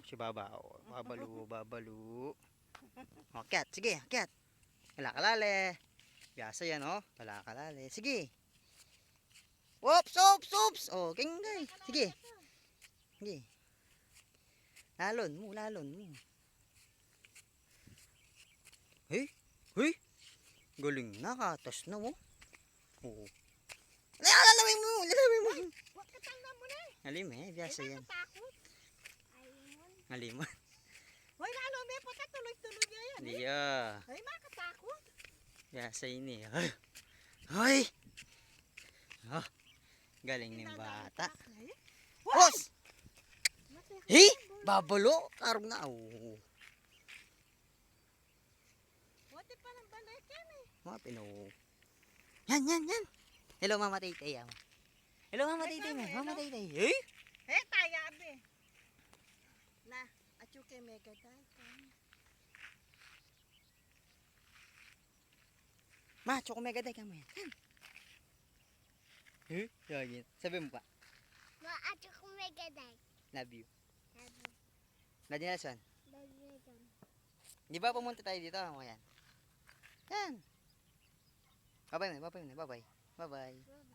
Si Baba, oh. Babalu, babalu. Akyat, sige, akyat. Kalakalali. Biyasa yan, oh. Kalakalali. Sige. Oops, oops, oops. Oh, kingay. Sige. Sige. Lalon mo, lalon mo. Hey, hey. Galing na, katas na, oh. Oo. Lalawin mo, lalawin mo. Huwag ka tanggal mo na eh. Halim eh, biyasa Ay, yan. nakatakot. Halimon. Hoy, lalo may puta tuloy-tuloy niya yan. Hindi ah. Ay, makatakot. Biyasa yun eh. Ay. Ay. Oh, galing ng bata. Boss! Hey! Babalo! Karong na. Oh. Buti pa ng balik yan eh. Mga pino. Yan, yan, yan. Hello, Mama Taytay. Hello, Mama Taytay. Mama Taytay. Hey! Eh, tayo abe. Na, at yung kay Mega Dai. Ma, Choco Mega Day ka mo yan. Eh? Lagi. Sabi mo pa. Ma, ato ko Mega Dai. Love you. Sabi, Lagi na saan? dagdagan. Di ba pumunta tayo dito? Mga yan. Yan. Bye-bye na, bye-bye na, bye-bye. Bye-bye. Bye-bye.